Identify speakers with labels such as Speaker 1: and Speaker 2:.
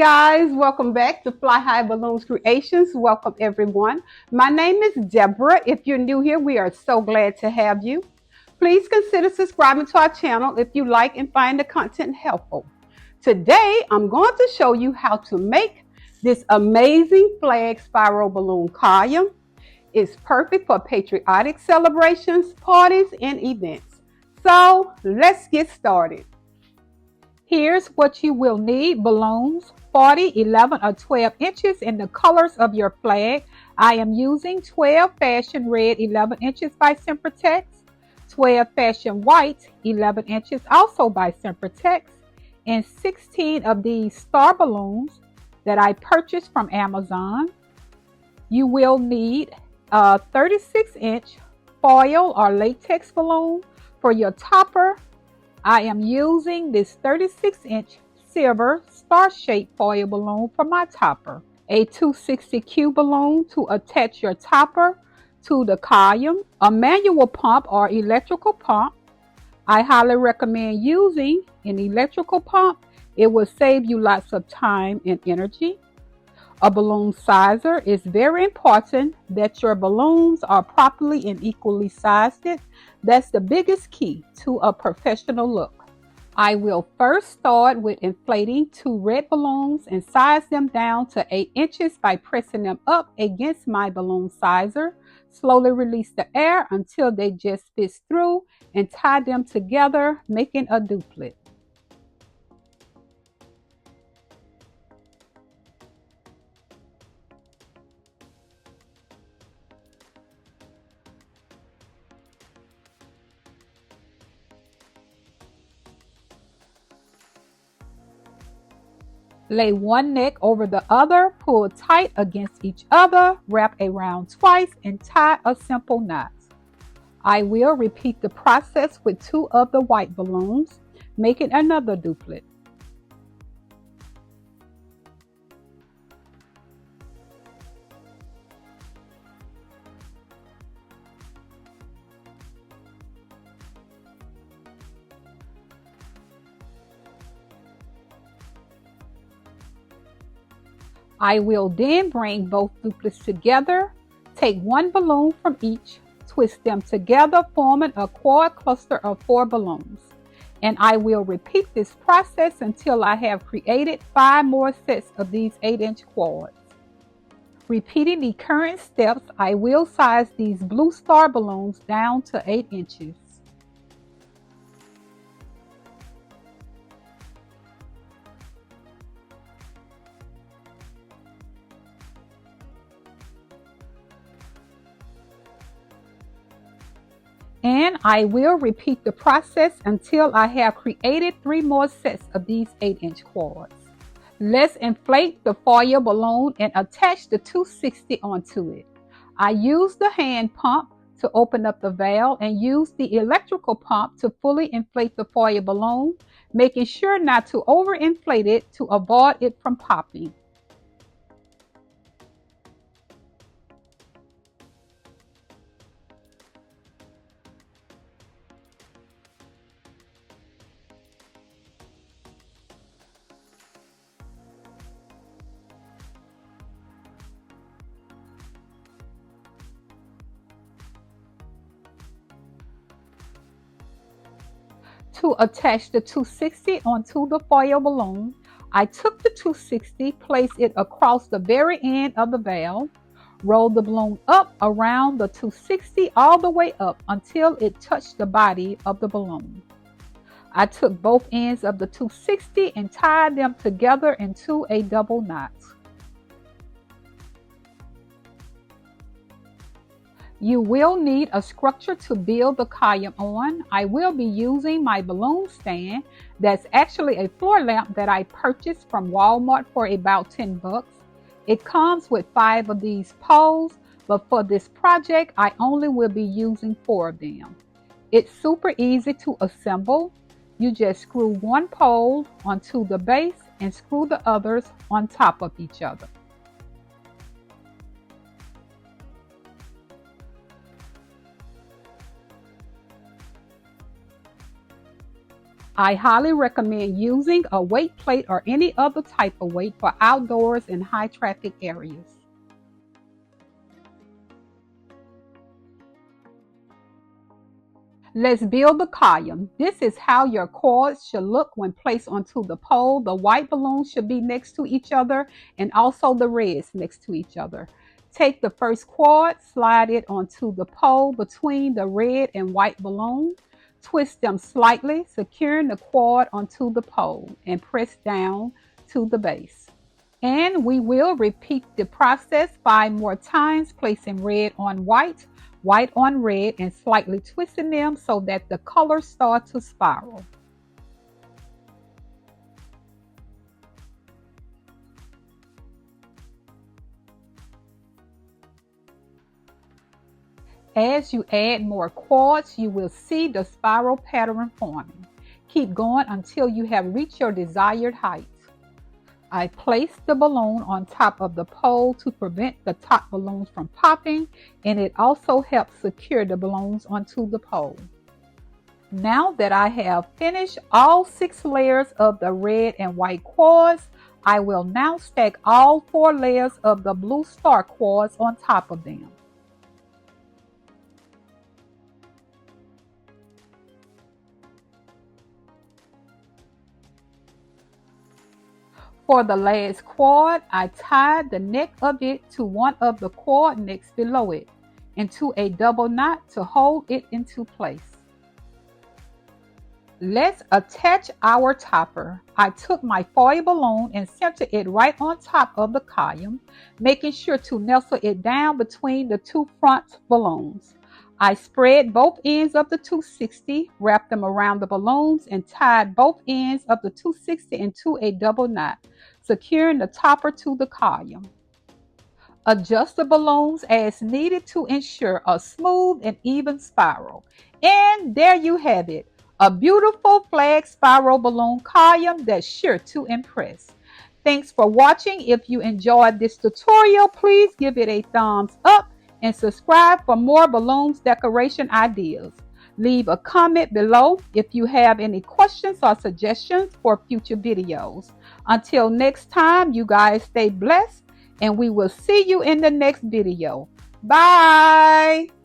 Speaker 1: guys, welcome back to Fly High Balloons Creations. Welcome everyone. My name is Deborah. If you're new here, we are so glad to have you. Please consider subscribing to our channel if you like and find the content helpful. Today, I'm going to show you how to make this amazing flag spiral balloon column. It's perfect for patriotic celebrations, parties, and events. So let's get started. Here's what you will need: balloons, 40, 11, or 12 inches in the colors of your flag. I am using 12 fashion red 11 inches by Sempertex, 12 fashion white 11 inches also by Sempertex, and 16 of these star balloons that I purchased from Amazon. You will need a 36-inch foil or latex balloon for your topper. I am using this 36-inch silver star-shaped foil balloon for my topper. A 260Q balloon to attach your topper to the column. A manual pump or electrical pump. I highly recommend using an electrical pump. It will save you lots of time and energy. A balloon sizer. Is very important that your balloons are properly and equally sized. That's the biggest key to a professional look. I will first start with inflating 2 red balloons and size them down to 8 inches by pressing them up against my balloon sizer. Slowly release the air until they just fit through and tie them together, making a duplet. Lay one neck over the other, pull tight against each other, wrap around twice, and tie a simple knot. I will repeat the process with 2 of the white balloons, making another duplet. I will then bring both duplets together, take one balloon from each, twist them together, forming a quad cluster of 4 balloons. And I will repeat this process until I have created 5 more sets of these 8-inch quads. Repeating the current steps, I will size these blue star balloons down to 8 inches. And I will repeat the process until I have created 3 more sets of these 8-inch quads. Let's inflate the foil balloon and attach the 260 onto it. I use the hand pump to open up the valve and use the electrical pump to fully inflate the foil balloon, making sure not to overinflate it to avoid it from popping. To attach the 260 onto the foil balloon, I took the 260, placed it across the very end of the valve, rolled the balloon up around the 260 all the way up until it touched the body of the balloon. I took both ends of the 260 and tied them together into a double knot. You will need a structure to build the column on. I will be using my balloon stand. That's actually a floor lamp that I purchased from Walmart for about 10 bucks. It comes with 5 of these poles, but for this project, I only will be using 4 of them. It's super easy to assemble. You just screw one pole onto the base and screw the others on top of each other. I highly recommend using a weight plate or any other type of weight for outdoors and high traffic areas. Let's build the column. This is how your cords should look when placed onto the pole. The white balloons should be next to each other and also the reds next to each other. Take the first cord, slide it onto the pole between the red and white balloon. Twist them slightly, securing the cord onto the pole and press down to the base. And we will repeat the process 5 more times, placing red on white, white on red, and slightly twisting them so that the colors start to spiral. As you add more cords, you will see the spiral pattern forming. Keep going until you have reached your desired height. I placed the balloon on top of the pole to prevent the top balloons from popping, and it also helps secure the balloons onto the pole. Now that I have finished all 6 layers of the red and white cords, I will now stack all 4 layers of the blue star cords on top of them. For the last cord, I tied the neck of it to one of the cord necks below it into a double knot to hold it into place. Let's attach our topper. I took my foil balloon and centered it right on top of the column, making sure to nestle it down between the 2 front balloons. I spread both ends of the 260, wrapped them around the balloons, and tied both ends of the 260 into a double knot, securing the topper to the column. Adjust the balloons as needed to ensure a smooth and even spiral. And there you have it, a beautiful flag spiral balloon column that's sure to impress. Thanks for watching. If you enjoyed this tutorial, please give it a thumbs up and subscribe for more balloons decoration ideas. Leave a comment below if you have any questions or suggestions for future videos. Until next time, you guys stay blessed, and we will see you in the next video. Bye!